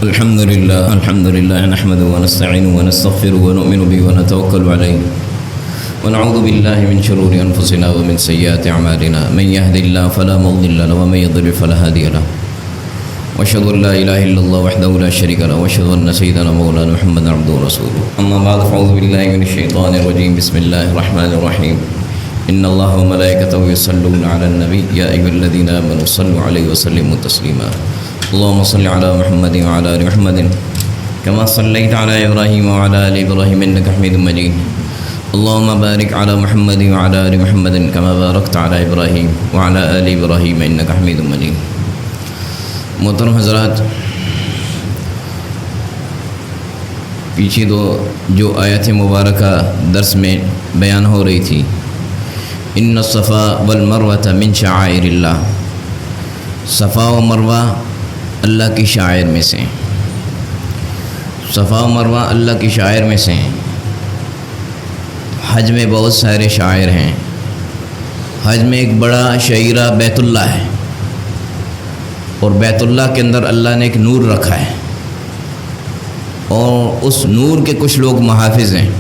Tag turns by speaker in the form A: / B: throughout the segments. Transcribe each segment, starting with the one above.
A: الحمد لله نحمده ونستعينه ونستغفره ونؤمن به ونتوكل عليه ونعوذ بالله من شرور أنفسنا ومن سيئات أعمالنا من يهد الله فلا مضل له ومن يضلل فلا هادي له وأشهد أن لا إله إلا الله وحده لا شريك له وأشهد أن سيدنا مولانا محمدا عبده ورسوله أما بعد فأعوذ بالله من الشيطان الرجيم بسم الله الرحمن الرحيم إن الله وملائكته يصلون على النبي يا أيها الذين آمنوا صلوا عليه وسلموا تسليما اللهم صل على محمد وعلى آل محمد كما صليت على إبراهيم وعلى آل إبراهيم إنك حميد مجيد اللهم بارك على محمد وعلى آل محمد كما باركت على إبراهيم وعلى آل إبراهيم إنك حميد مجيد. محترم حضرات، پیچھے جو آیت مبارکہ درس میں بیان ہو رہی تھی، ان الصفا والمروۃ من شعائر اللہ، صفا و مروہ اللہ کی شعائر میں سے ہیں. صفا و مروہ اللہ کی شعائر میں سے ہیں. حج میں بہت سارے شعائر ہیں. حج میں ایک بڑا شعیرہ بیت اللہ ہے، اور بیت اللہ کے اندر اللہ نے ایک نور رکھا ہے، اور اس نور کے کچھ لوگ محافظ ہیں.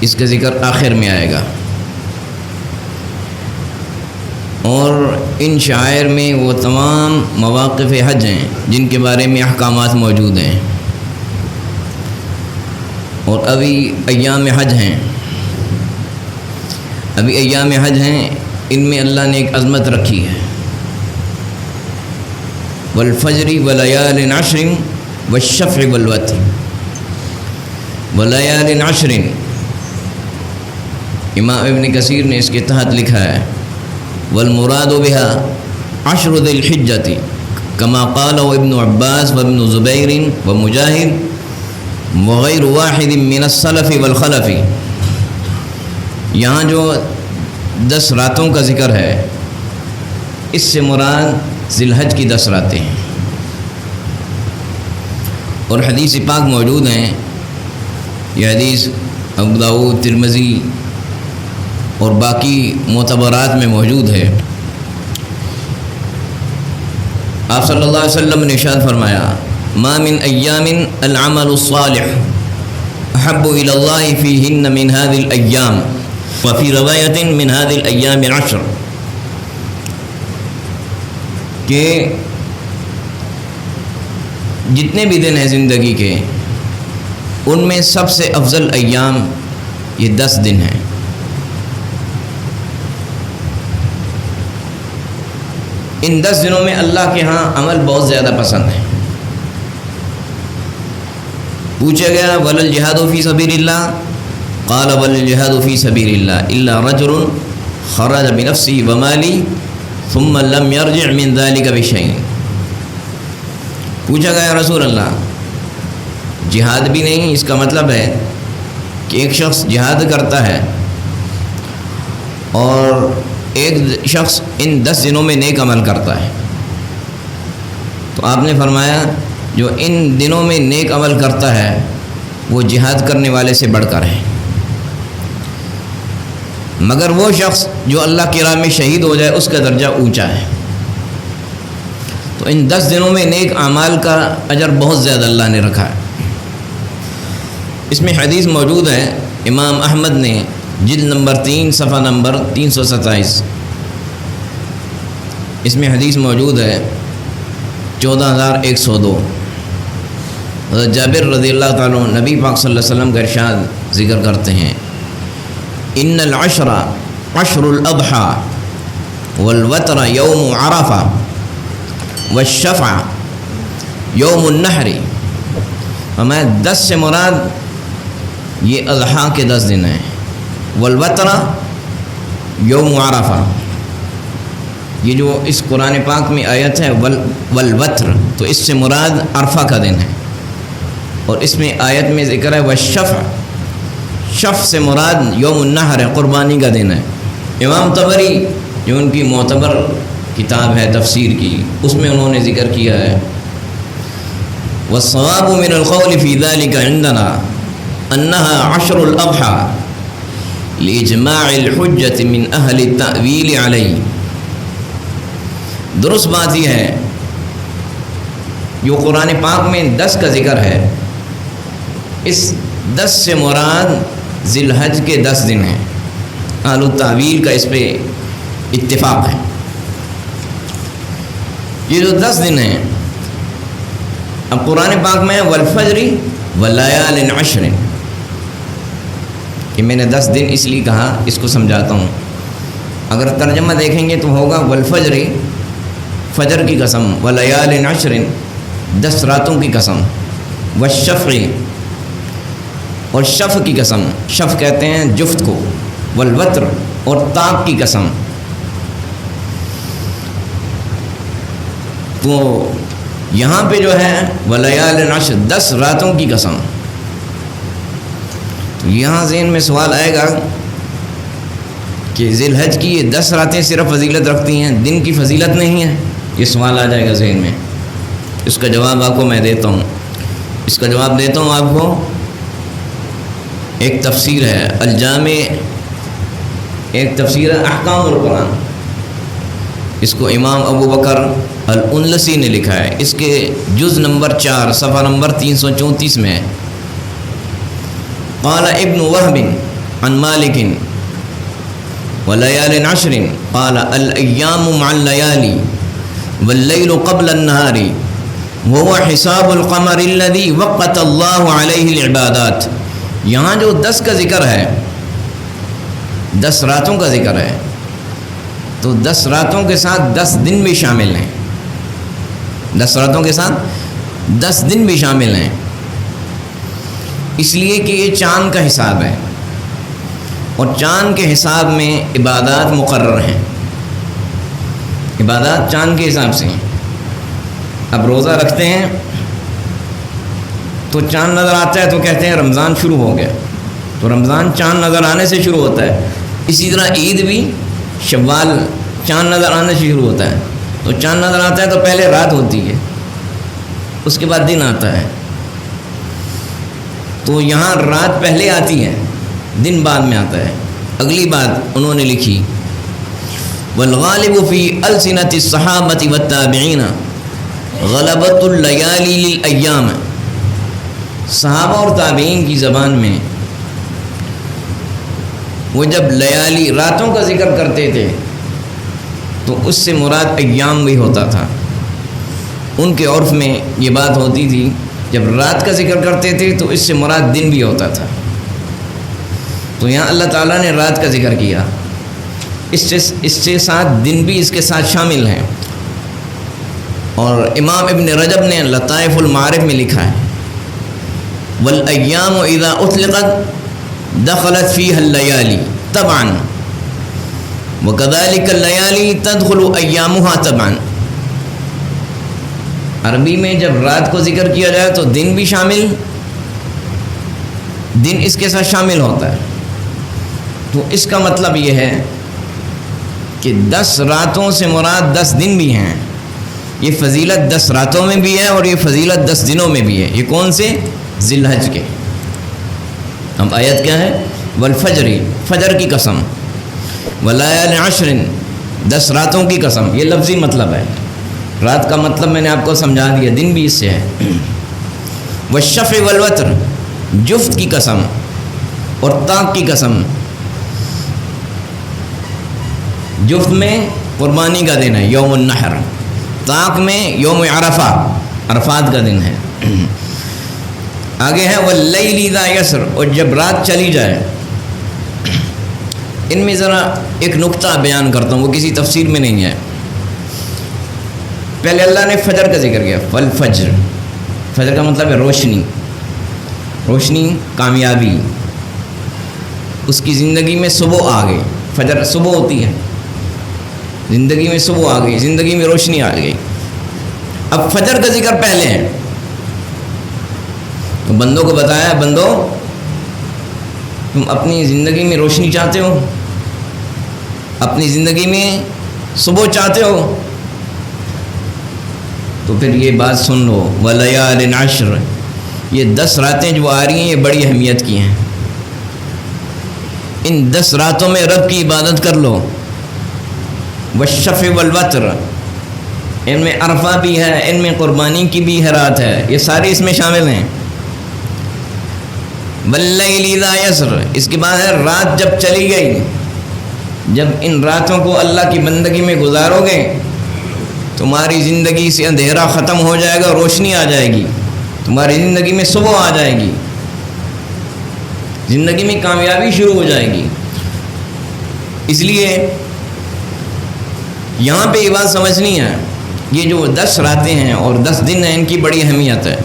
A: اس کا ذکر آخر میں آئے گا. اور ان شعائر میں وہ تمام مواقف حج ہیں جن کے بارے میں احکامات موجود ہیں. اور ابھی ایام حج ہیں، ان میں اللہ نے ایک عظمت رکھی ہے. والفجر وليال عشر والشفع والوتر. وليال عشر، امام ابن کثیر نے اس کے تحت لکھا ہے والمراد بها عشر ذی الحجۃ كما قال ابن عباس وابن زبیر ومجاہد وغیر واحد من السلف والخلف. یہاں جو 10 راتوں کا ذکر ہے، اس سے مراد ذی الحج کی 10 راتیں ہیں. اور حدیث پاک موجود ہیں. یہ حدیث ابو داؤد، ترمذی اور باقی معتبرات میں موجود ہے. آپ صلی اللہ علیہ وسلم نے ارشاد فرمایا ما من ایام العمل الصالح احب الى اللہ فیہن من هذه الايام وفی روایت من هذه الايام العشر، کہ جتنے بھی دن ہیں زندگی کے، ان میں سب سے افضل ایام یہ 10 دن ہیں. ان 10 دنوں میں اللہ کے ہاں عمل بہت زیادہ پسند ہے. پوچھا گیا وللجہاد فی سبیل اللہ، قال وللجہاد فی سبیل اللہ الا رجل خرج بنفسه ومالی ثم لم يرجع من ذلك بشيء. پوچھا گیا رسول اللہ، جہاد بھی نہیں، اس کا مطلب ہے کہ ایک شخص جہاد کرتا ہے اور ایک شخص ان 10 دنوں میں نیک عمل کرتا ہے. تو آپ نے فرمایا جو ان دنوں میں نیک عمل کرتا ہے وہ جہاد کرنے والے سے بڑھ کر ہے، مگر وہ شخص جو اللہ کی راہ میں شہید ہو جائے اس کا درجہ اونچا ہے. تو ان 10 دنوں میں نیک اعمال کا اجر بہت زیادہ اللہ نے رکھا ہے. اس میں حدیث موجود ہے، امام احمد نے جلد نمبر 3 صفحہ نمبر 327، اس میں حدیث موجود ہے 14102. حضرت جابر رضی اللہ تعالیٰ نبی پاک صلی اللہ علیہ وسلم کا ارشاد ذکر کرتے ہیں ان العشر عشر الاضحى والوتر یوم عرفہ والشفع یوم النحر. ہمیں 10 سے مراد یہ اضحیٰ کے 10 دن ہیں، والوتر یوم عرفہ. یہ جو اس قرآن پاک میں آیت ہے والوتر، تو اس سے مراد عرفہ کا دن ہے. اور اس میں آیت میں ذکر ہے والشفع، شف سے مراد یوم النحر ہے، قربانی کا دن ہے. امام طبری جو ان کی معتبر کتاب ہے تفسیر کی، اس میں انہوں نے ذکر کیا ہے والصواب من القول في ذلك عندنا انها عشر الاضحى لاجماع الحجة من اهل التأويل عليه. درست بات یہ ہے جو قرآن پاک میں 10 کا ذکر ہے، اس 10 سے مراد ذی الحج کے 10 دن ہیں۔ اہل التاویل کا اس پہ اتفاق ہے۔ یہ جو 10 دن ہیں، اب قرآن پاک میں والفجر ولیال عشر، کہ میں نے 10 دن اس لیے کہا، اس کو سمجھاتا ہوں۔ اگر ترجمہ دیکھیں گے تو ہوگا والفجر، فجر کی قسم، ولیال عشر، 10 راتوں کی قسم، والشفع، اور شفع کی قسم، شفع کہتے ہیں جفت کو، والوتر، اور طاق کی قسم۔ تو یہاں پہ جو ہے ولیال عشر، 10 راتوں کی قسم، تو یہاں ذہن میں سوال آئے گا کہ ذی الحج کی یہ 10 راتیں صرف فضیلت رکھتی ہیں، دن کی فضیلت نہیں ہے؟ یہ سوال آ جائے گا ذہن میں۔ اس کا جواب آپ کو میں دیتا ہوں، اس کا جواب دیتا ہوں آپ کو۔ ایک تفسیر ہے الجامع، ایک تفسیر ہے احکام القرآن، اس کو امام ابو بکر الانلسی نے لکھا ہے، اس کے جز نمبر 4 صفحہ نمبر 334 میں قال ابن وہب عن مالک ولیال عشر قال الایام مع اللیالی واللیل قبل النہار وهو حساب القمر الذي وقت اللہ علیہ العبادات۔ یہاں جو 10 کا ذکر ہے، 10 راتوں کا ذکر ہے، تو 10 راتوں کے ساتھ 10 دن بھی شامل ہیں، 10 راتوں کے ساتھ 10 دن بھی شامل ہیں، اس لیے کہ یہ چاند کا حساب ہے، اور چاند کے حساب میں عبادات مقرر ہیں، عبادات چاند کے حساب سے ہیں۔ اب روزہ رکھتے ہیں تو چاند نظر آتا ہے تو کہتے ہیں رمضان شروع ہو گیا، تو رمضان چاند نظر آنے سے شروع ہوتا ہے۔ اسی طرح عید بھی شوال چاند نظر آنے سے شروع ہوتا ہے، تو چاند نظر آتا ہے تو پہلے رات ہوتی ہے، اس کے بعد دن آتا ہے۔ تو یہاں رات پہلے آتی ہے، دن بعد میں آتا ہے۔ اگلی بات انہوں نے لکھی والغالب فی السنۃ الصحابۃ والتابعین غلبۃ اللیالی للایام، صحابہ اور تابعین کی زبان میں وہ جب لیالی راتوں کا ذکر کرتے تھے تو اس سے مراد ایام بھی ہوتا تھا۔ ان کے عرف میں یہ بات ہوتی تھی، جب رات کا ذکر کرتے تھے تو اس سے مراد دن بھی ہوتا تھا۔ تو یہاں اللہ تعالیٰ نے رات کا ذکر کیا، اس سے ساتھ دن بھی اس کے ساتھ شامل ہیں۔ اور امام ابن رجب نے لطائف المعارف میں لکھا ہے والایام اذا اطلقت دخلت فيها الليالي طبعا وكذلك الليالي تدخل ايامها طبعا۔ عربی میں جب رات کو ذکر کیا جائے تو دن بھی شامل، دن اس کے ساتھ شامل ہوتا ہے۔ تو اس کا مطلب یہ ہے کہ 10 راتوں سے مراد 10 دن بھی ہیں۔ یہ فضیلت 10 راتوں میں بھی ہے اور یہ فضیلت 10 دنوں میں بھی ہے۔ یہ کون سے؟ ذی الحج کے۔ اب آیت کیا ہے؟ والفجر، فجر کی قسم، ولیال عشر، 10 راتوں کی قسم۔ یہ لفظی مطلب ہے، رات کا مطلب میں نے آپ کو سمجھا دیا، دن بھی اس سے ہے۔ والشفع والوتر، جفت کی قسم اور طاق کی قسم۔ جفت میں قربانی کا دن ہے یوم النحر، طاق میں یوم عرفہ، عرفات کا دن ہے۔ آگے ہے واللیل اذا یسر، اور جب رات چلی جائے۔ ان میں ذرا ایک نقطہ بیان کرتا ہوں، وہ کسی تفسیر میں نہیں ہے۔ پہلے اللہ نے فجر کا ذکر کیا، والفجر، فجر کا مطلب ہے روشنی، روشنی، کامیابی۔ اس کی زندگی میں صبح آ گئی، فجر صبح ہوتی ہے، زندگی میں صبح آ گئی، زندگی میں روشنی آ گئی۔ اب فجر کا ذکر پہلے ہے، تو بندوں کو بتایا بندو تم اپنی زندگی میں روشنی چاہتے ہو، اپنی زندگی میں صبح چاہتے ہو، تو پھر یہ بات سن لو ولیال عشر، یہ 10 راتیں جو آ رہی ہیں یہ بڑی اہمیت کی ہیں۔ ان 10 راتوں میں رب کی عبادت کر لو۔ والشفع والوتر، ان میں عرفہ بھی ہے، ان میں قربانی کی بھی رات ہے، یہ ساری اس میں شامل ہیں۔ واللیل اذا یسر، اس کے بعد ہے رات جب چلی گئی، جب ان راتوں کو اللہ کی بندگی میں گزارو گے تمہاری زندگی سے اندھیرا ختم ہو جائے گا، روشنی آ جائے گی، تمہاری زندگی میں صبح آ جائے گی، زندگی میں کامیابی شروع ہو جائے گی۔ اس لیے یہاں پہ یہ بات سمجھنی ہے، یہ جو 10 راتیں ہیں اور 10 دن ہیں، ان کی بڑی اہمیت ہے۔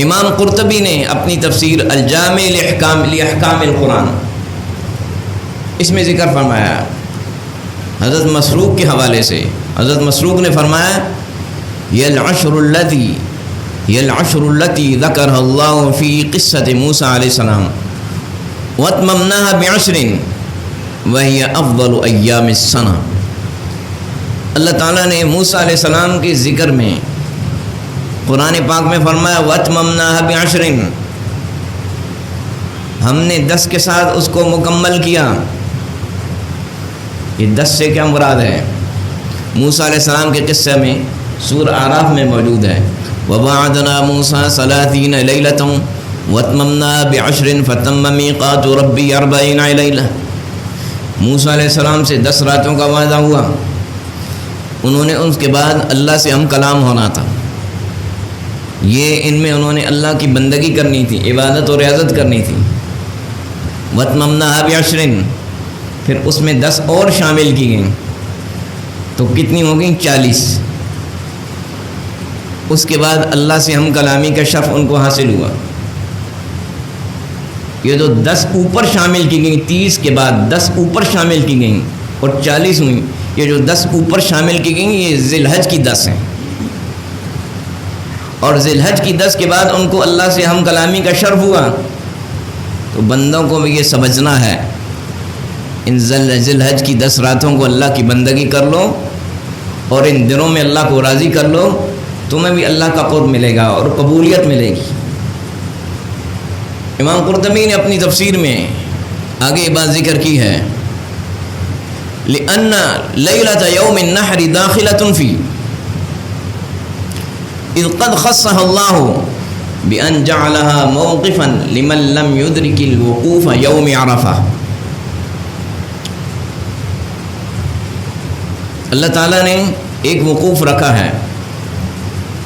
A: امام قرطبی نے اپنی تفسیر الجامع لاحکام القرآن اس میں ذکر فرمایا، حضرت مسروق کے حوالے سے حضرت مسروق نے فرمایا یہ العشر التي ذکرها اللہ فی قصۃ موسیٰ علیہ السلام واتممناها بعشر وہی افضل ایام السنہ۔ اللہ تعالیٰ نے موسیٰ علیہ السلام کے ذکر میں قرآن پاک میں فرمایا واتممناها بعشر، ہم نے 10 کے ساتھ اس کو مکمل کیا۔ یہ 10 سے کیا مراد ہے؟ موسیٰ علیہ السلام کے قصے میں سورہ اعراف میں موجود ہے وَوَعَدْنَا مُوسَىٰ 30 لَيْلَةً وَأَتْمَمْنَاهَا بِعَشْرٍ فَتَمَّ مِيقَاتُ رَبِّي 40 لَيْلَةً۔ موسیٰ علیہ السلام سے 10 راتوں کا وعدہ ہوا، انہوں نے اس کے بعد اللہ سے ہم کلام ہونا تھا، یہ ان میں انہوں نے اللہ کی بندگی کرنی تھی، عبادت اور ریاضت کرنی تھی۔ وَأَتْمَمْنَاهَا بِعَشْرٍ، پھر اس میں 10 اور شامل کی گئیں تو کتنی ہو گئیں؟ 40۔ اس کے بعد اللہ سے ہم کلامی کا شرف ان کو حاصل ہوا۔ یہ جو 10 اوپر شامل کی گئیں، 30 کے بعد 10 اوپر شامل کی گئیں اور 40 ہوئیں، یہ جو 10 اوپر شامل کی گئیں یہ ذی الحج کی 10 ہیں، اور ذی الحج کی 10 کے بعد ان کو اللہ سے ہم کلامی کا شرف ہوا۔ تو بندوں کو بھی یہ سمجھنا ہے ان ذی الحج کی 10 راتوں کو اللہ کی بندگی کر لو اور ان دنوں میں اللہ کو راضی کر لو، تمہیں بھی اللہ کا قرب ملے گا اور قبولیت ملے گی۔ امام قرطبی نے اپنی تفسیر میں آگے یہ بات ذکر کی ہے لِأَنَّ لَيْلَةَ يَوْمِ النَّحْرِ دَاخِلَةٌ فِي إِذْ قَدْ خَصَّهَا اللَّهُ بِأَنْ جَعَلَهَا مَوْقِفًا لِمَنْ لَمْ يُدْرِكِ الْوُقُوفَ يَوْمِ عَرَفَةٍ۔ اللہ تعالیٰ نے ایک وقوف رکھا ہے،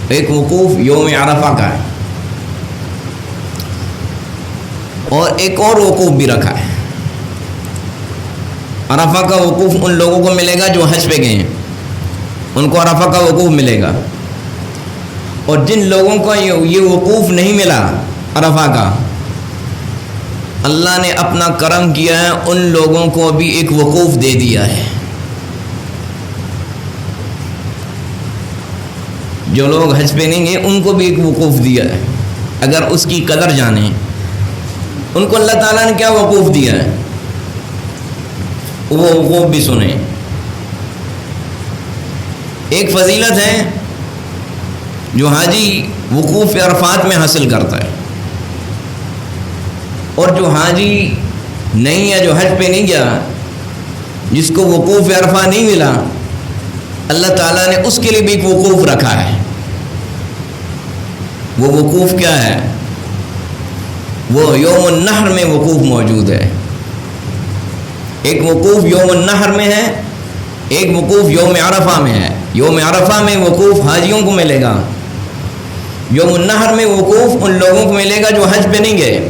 A: ایک وقوف یوم عرفہ کا ہے، اور ایک اور وقوف بھی رکھا ہے۔ عرفہ کا وقوف ان لوگوں کو ملے گا جو حج پہ گئے ہیں، ان کو عرفہ کا وقوف ملے گا، اور جن لوگوں کو یہ وقوف نہیں ملا عرفہ کا، اللہ نے اپنا کرم کیا ہے، ان لوگوں کو بھی ایک وقوف دے دیا ہے۔ جو لوگ حج پہ نہیں گئے ان کو بھی ایک وقوف دیا ہے، اگر اس کی قدر جانیں ان کو اللہ تعالیٰ نے کیا وقوف دیا ہے وہ وقوف بھی سنیں۔ ایک فضیلت ہے جو حاجی وقوف عرفات میں حاصل کرتا ہے، اور جو حاجی نہیں ہے، جو حج پہ نہیں گیا، جس کو وقوف عرفہ نہیں ملا، اللہ تعالیٰ نے اس کے لیے بھی ایک وقوف رکھا ہے۔ وہ وقوف کیا ہے؟ وہ یوم النحر میں وقوف موجود ہے۔ ایک وقوف یوم النحر میں ہے، ایک وقوف یوم عرفہ میں ہے۔ یوم عرفہ میں وقوف حاجیوں کو ملے گا، یوم النحر میں وقوف ان لوگوں کو ملے گا جو حج پہ نہیں گئے۔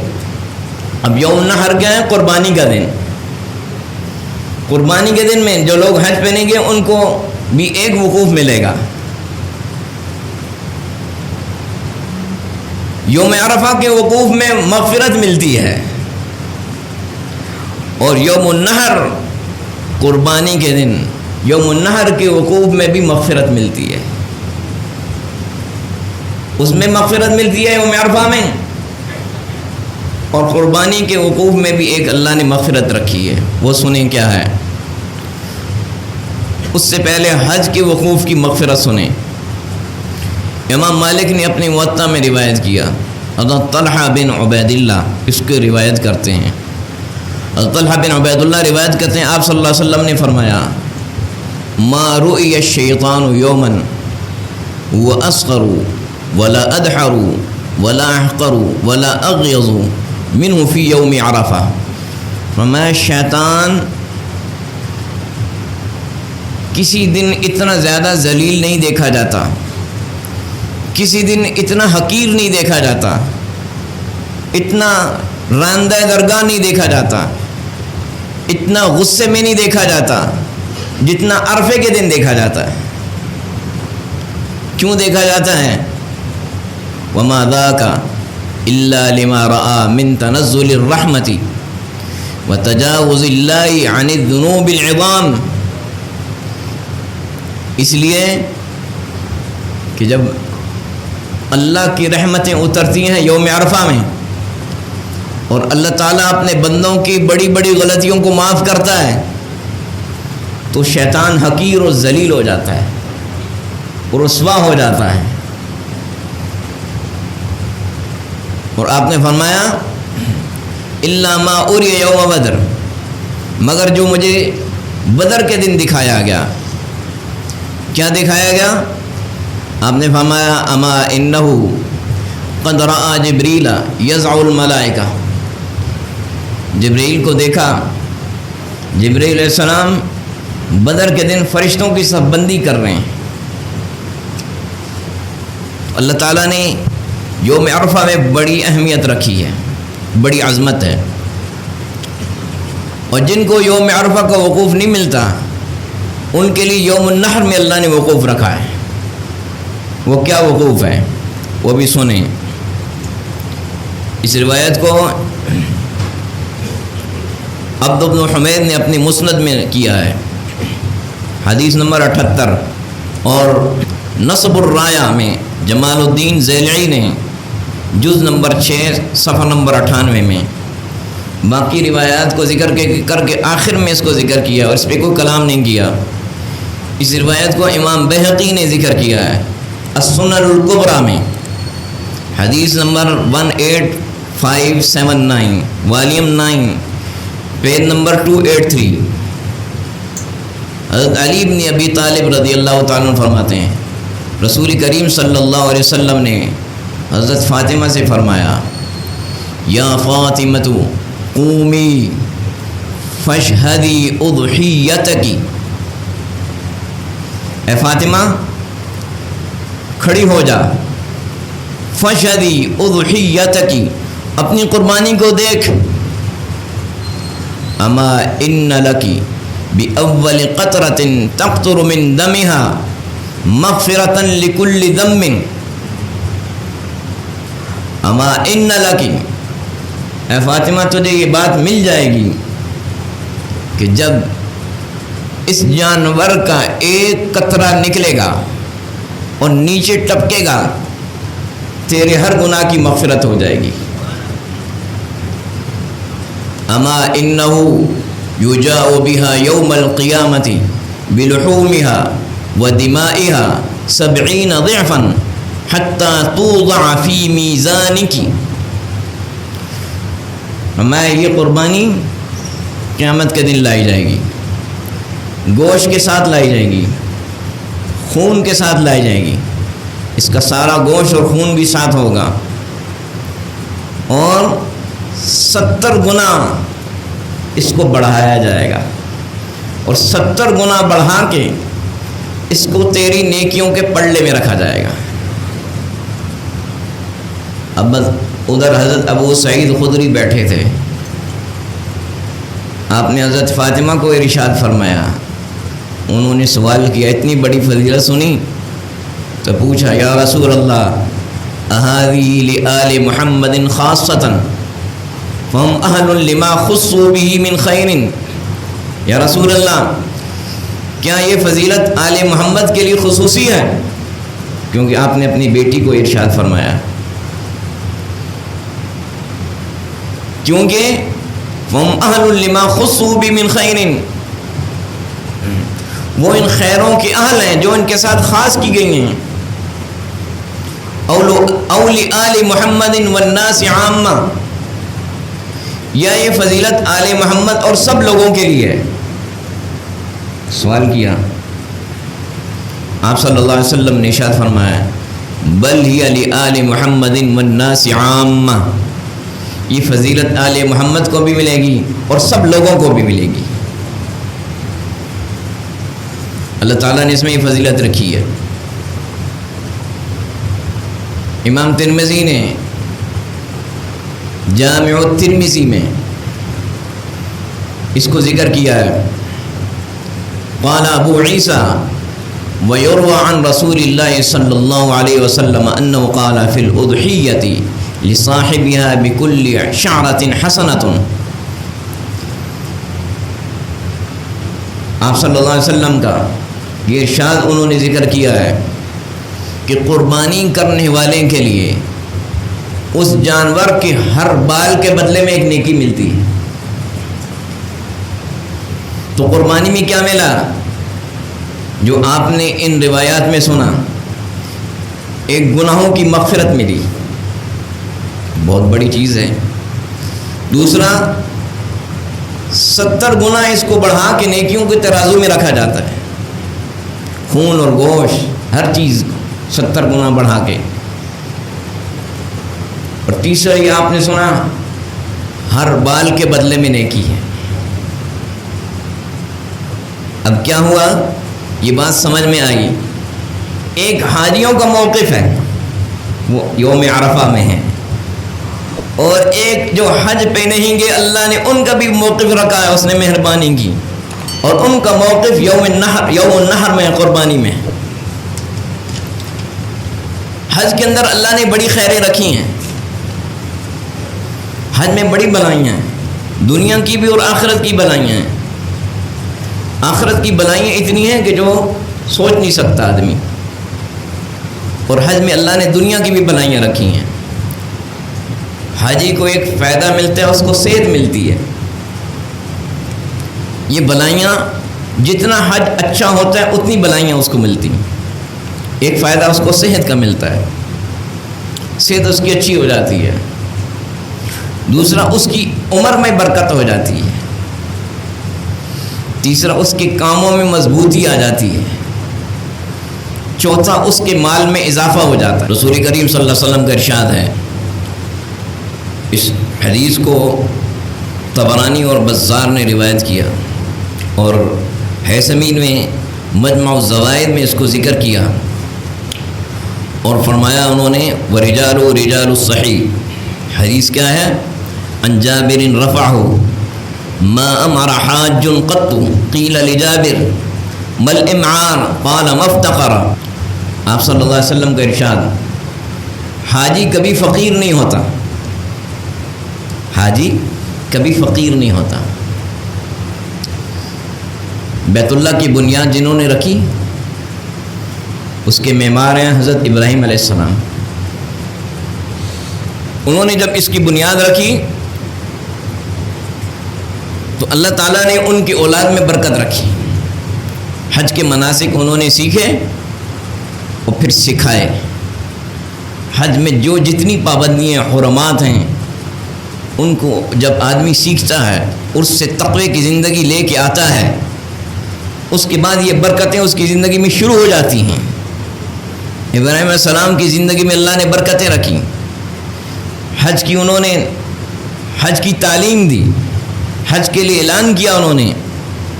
A: اب یوم النحر کیا ہے؟ قربانی کا دن۔ قربانی کے دن میں جو لوگ حج پہ نہیں گئے ان کو بھی ایک وقوف ملے گا۔ یوم عرفہ کے وقوف میں مغفرت ملتی ہے، اور یوم النحر قربانی کے دن یوم النحر کے وقوف میں بھی مغفرت ملتی ہے۔ اس میں مغفرت ملتی ہے یوم عرفہ میں، اور قربانی کے وقوف میں بھی ایک اللہ نے مغفرت رکھی ہے، وہ سنیں کیا ہے۔ اس سے پہلے حج کے وقوف کی مغفرت سنیں۔ امام مالک نے اپنی موطا میں روایت کیا، حضرت طلحہ بن عبید اللہ اس کو روایت کرتے ہیں۔ حضرت طلحہ بن عبید اللہ روایت کرتے ہیں آپ صلی اللہ علیہ وسلم نے فرمایا ما رؤي الشیطان یوما واصغر ولا ادحر ولا احقر ولا اغیظ منه فی یوم عرفہ. فرمایا شیطان کسی دن اتنا زیادہ ذلیل نہیں دیکھا جاتا، کسی دن اتنا حقیر نہیں دیکھا جاتا، اتنا راندہ درگاہ نہیں دیکھا جاتا، اتنا غصے میں نہیں دیکھا جاتا جتنا عرفے کے دن دیکھا جاتا ہے. کیوں دیکھا جاتا ہے؟ وما ذاک الا لما رأى من تنزل الرحمة وتجاوز اللہ عن الذنوب العظام. اس لیے کہ جب اللہ کی رحمتیں اترتی ہیں یوم عرفہ میں اور اللہ تعالیٰ اپنے بندوں کی بڑی بڑی غلطیوں کو معاف کرتا ہے تو شیطان حقیر و ذلیل ہو جاتا ہے، رسوا ہو جاتا ہے. اور آپ نے فرمایا الا ما اری یوم بدر، مگر جو مجھے بدر کے دن دکھایا گیا. کیا دکھایا گیا؟ آپ نے فرمایا اما انہ قد رأى جبریل یزع الملائکہ. جبریل کو دیکھا، جبریل علیہ السلام بدر کے دن فرشتوں کی صف بندی کر رہے ہیں. اللہ تعالیٰ نے یوم عرفہ میں بڑی اہمیت رکھی ہے، بڑی عظمت ہے. اور جن کو یوم عرفہ کا وقوف نہیں ملتا ان کے لیے یوم النحر میں اللہ نے وقوف رکھا ہے. وہ کیا وقوف ہے وہ بھی سنیں. اس روایت کو عبد بن حمید نے اپنی مسند میں کیا ہے، حدیث نمبر 78، اور نصب الرایہ میں جمال الدین ذیلعی نے جز نمبر 6 صفحہ نمبر 98 میں. باقی روایات کو ذکر کر کے آخر میں اس کو ذکر کیا اور اس پہ کوئی کلام نہیں کیا. اس روایت کو امام بہقی نے ذکر کیا ہے السنن الکبریٰ میں، حدیث نمبر 18579 والیوم 9 پیج نمبر 283. حضرت علی بن ابی طالب رضی اللہ تعالیٰ عنہ فرماتے ہیں رسول کریم صلی اللہ علیہ وسلم نے حضرت فاطمہ سے فرمایا یا فاطمۃ قومی فاشہدی اضحیتکی. اے فاطمہ کھڑی ہو جا، فاشہدی اضحیتکی، اپنی قربانی کو دیکھ. اما ان لکی باول قطرۃ تقطر من دمها مغفرۃ لکل ذنب. اما ان لکی، اے فاطمہ تجھے یہ بات مل جائے گی کہ جب اس جانور کا ایک قطرہ نکلے گا اور نیچے ٹپکے گا تیرے ہر گناہ کی مغفرت ہو جائے گی. اما انہ یجاء بها یوم القیامۃ بلحومها ودمائها 70 ضعفا حتی توضع فی میزانک. میں یہ قربانی قیامت کے دن لائی جائے گی، گوشت کے ساتھ لائی جائے گی، خون کے ساتھ لائی جائے گی. اس کا سارا گوشت اور خون بھی ساتھ ہوگا اور 70 گنا اس کو بڑھایا جائے گا اور 70 گنا بڑھا کے اس کو تیری نیکیوں کے پلڑے میں رکھا جائے گا. اب ادھر حضرت ابو سعید خدری بیٹھے تھے، آپ نے حضرت فاطمہ کو ارشاد فرمایا. انہوں نے سوال کیا، اتنی بڑی فضیلت سنی تو پوچھا یا رسول اللہ اہذی لآل محمد خاصۃ فہم اہل لما خصوا به من خیر. یا رسول اللہ کیا یہ فضیلت آل محمد کے لیے خصوصی ہے؟ کیونکہ آپ نے اپنی بیٹی کو ارشاد فرمایا، کیونکہ فہم اہل لما خصوا به من خیر، وہ ان خیروں کے اہل ہیں جو ان کے ساتھ خاص کی گئی ہیں. اولی آل محمد والناس عامہ، یا یہ فضیلت آل محمد اور سب لوگوں کے لیے ہے. سوال کیا آپ صلی اللہ علیہ وسلم نے ارشاد فرمایا بل ہی لآل محمد والناس عامہ، یہ فضیلت آل محمد کو بھی ملے گی اور سب لوگوں کو بھی ملے گی. اللہ تعالیٰ نے اس میں یہ فضیلت رکھی ہے. امام ترمذی نے جامع الترمذی میں اس کو ذکر کیا ہے. قال ابو عیسیٰ ويروى عن رسول الله صلى الله عليه وسلم أنه قال في الأضحية لصاحبها بكل شعرة حسنة. آپ صلی اللہ علیہ وسلم کا یہ ارشاد انہوں نے ذکر کیا ہے کہ قربانی کرنے والے کے لیے اس جانور کے ہر بال کے بدلے میں ایک نیکی ملتی ہے. تو قربانی میں کیا ملا؟ جو آپ نے ان روایات میں سنا، ایک گناہوں کی مغفرت ملی، بہت بڑی چیز ہے. دوسرا 70 گنا اس کو بڑھا کے نیکیوں کے ترازو میں رکھا جاتا ہے، خون اور گوشت ہر چیز 70 گنا بڑھا کے. اور تیسرا یہ آپ نے سنا ہر بال کے بدلے میں نیکی ہے. اب کیا ہوا؟ یہ بات سمجھ میں آئی. ایک حاجیوں کا موقف ہے، وہ یوم عرفہ میں ہے، اور ایک جو حج پہ نہیں گے اللہ نے ان کا بھی موقف رکھا ہے، اس نے مہربانی کی، اور ان کا موقف یوم النحر میں، قربانی میں. حج کے اندر اللہ نے بڑی خیریں رکھی ہیں. حج میں بڑی بلائیاں ہیں، دنیا کی بھی اور آخرت کی بلائیاں ہیں. آخرت کی بلائیاں اتنی ہیں کہ جو سوچ نہیں سکتا آدمی، اور حج میں اللہ نے دنیا کی بھی بلائیاں رکھی ہیں. حاجی کو ایک فائدہ ملتا ہے، اس کو صحت ملتی ہے. یہ بلائیاں جتنا حج اچھا ہوتا ہے اتنی بلائیاں اس کو ملتی ہیں. ایک فائدہ اس کو صحت کا ملتا ہے، صحت اس کی اچھی ہو جاتی ہے. دوسرا اس کی عمر میں برکت ہو جاتی ہے. تیسرا اس کے کاموں میں مضبوطی آ جاتی ہے. چوتھا اس کے مال میں اضافہ ہو جاتا ہے. رسول کریم صلی اللہ علیہ وسلم کا ارشاد ہے، اس حدیث کو طبرانی اور بزار نے روایت کیا، اور ہیثمی نے مجمع الزوائد میں اس کو ذکر کیا، اور فرمایا انہوں نے ورجال رجال الصحیح. حدیث کیا ہے؟ عن جابر رفعہ ما امر حاج قط قیل لجابر ما الامعار قال ما افتقر. آپ صلی اللہ علیہ وسلم کا ارشاد، حاجی کبھی فقیر نہیں ہوتا، حاجی کبھی فقیر نہیں ہوتا. بیت اللہ کی بنیاد جنہوں نے رکھی اس کے معمار ہیں حضرت ابراہیم علیہ السلام. انہوں نے جب اس کی بنیاد رکھی تو اللہ تعالیٰ نے ان کی اولاد میں برکت رکھی. حج کے مناسک انہوں نے سیکھے اور پھر سکھائے. حج میں جو جتنی پابندیاں حرمات ہیں ان کو جب آدمی سیکھتا ہے اور اس سے تقوی کی زندگی لے کے آتا ہے، اس کے بعد یہ برکتیں اس کی زندگی میں شروع ہو جاتی ہیں. ابراہیم علیہ السلام کی زندگی میں اللہ نے برکتیں رکھی. حج کی انہوں نے حج کی تعلیم دی، حج کے لیے اعلان کیا، انہوں نے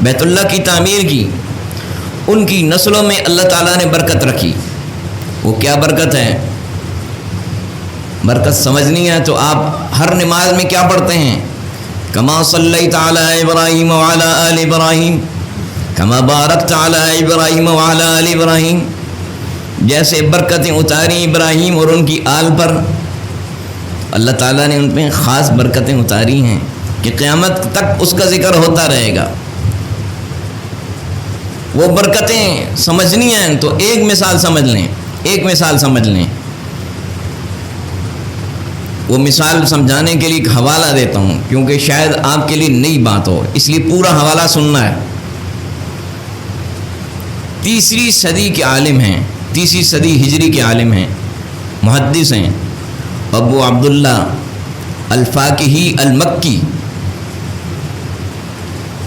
A: بیت اللہ کی تعمیر کی. ان کی نسلوں میں اللہ تعالیٰ نے برکت رکھی. وہ کیا برکت ہے؟ برکت سمجھنی ہے تو آپ ہر نماز میں کیا پڑھتے ہیں؟ کما صلیت علی ابراہیم وعلی آل ابراہیم کما بارکت علی ابراہیم وعلی آل ابراہیم. جیسے برکتیں اتاری ابراہیم اور ان کی آل پر، اللہ تعالیٰ نے ان پہ خاص برکتیں اتاری ہیں کہ قیامت تک اس کا ذکر ہوتا رہے گا. وہ برکتیں سمجھنی ہیں تو ایک مثال سمجھ لیں، ایک مثال سمجھ لیں. وہ مثال سمجھانے کے لیے ایک حوالہ دیتا ہوں کیونکہ شاید آپ کے لیے نئی بات ہو، اس لیے پورا حوالہ سننا ہے. 3 صدی کے عالم ہیں، 3 صدی ہجری کے عالم ہیں، محدث ہیں، ابو عبداللہ الفاقہی المکی.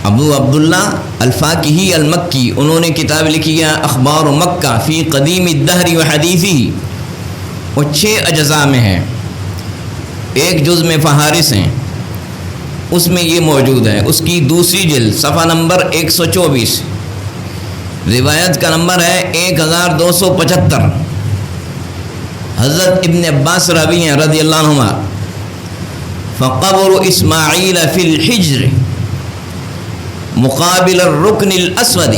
A: ابو عبداللہ الفاقہی المکی، انہوں نے کتاب لکھی ہے اخبار مکہ فی قدیم الدہر و حدیثی، وہ 6 اجزاء میں ہے، ایک جز میں فہارس ہیں، اس میں یہ موجود ہے۔ اس کی دوسری جلد صفحہ نمبر 124، روایت کا نمبر ہے 1275۔ حضرت ابن عباس راوی ہیں رضی اللہ عنہما، فقبر اسماعیل فی الحجر مقابل الرکن الاسود۔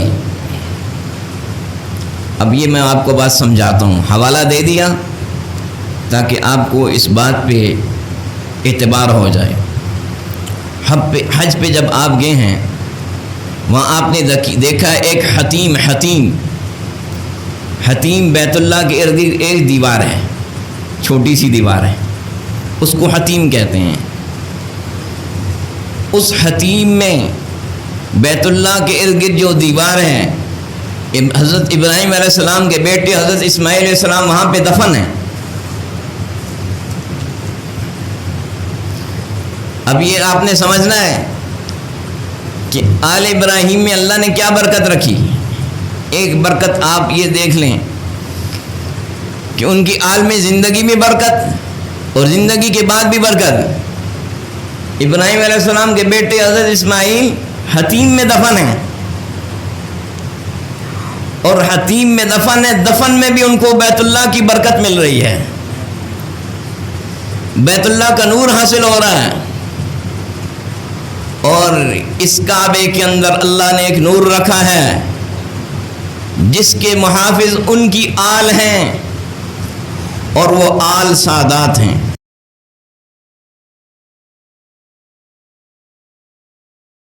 A: اب یہ میں آپ کو بات سمجھاتا ہوں، حوالہ دے دیا تاکہ آپ کو اس بات پہ اعتبار ہو جائے۔ حج پہ جب آپ گئے ہیں وہاں آپ نے دیکھا ایک حتیم بیت اللہ کے ارد گرد ایک دیوار ہے، چھوٹی سی دیوار ہے، اس کو حتیم کہتے ہیں۔ اس حتیم میں بیت اللہ کے ارد گرد جو دیوار ہے، حضرت ابراہیم علیہ السلام کے بیٹے حضرت اسماعیل علیہ السلام وہاں پہ دفن ہیں۔ اب یہ آپ نے سمجھنا ہے کہ آل ابراہیم میں اللہ نے کیا برکت رکھی۔ ایک برکت آپ یہ دیکھ لیں کہ ان کی آل میں زندگی میں برکت اور زندگی کے بعد بھی برکت۔ ابراہیم علیہ السلام کے بیٹے حضرت اسماعیل حتیم میں دفن ہیں، اور حتیم میں دفن ہے، دفن میں بھی ان کو بیت اللہ کی برکت مل رہی ہے، بیت اللہ کا نور حاصل ہو رہا ہے۔ اور اس کعبے کے اندر اللہ نے ایک نور رکھا ہے جس کے محافظ ان کی آل ہیں، اور وہ آل سادات ہیں۔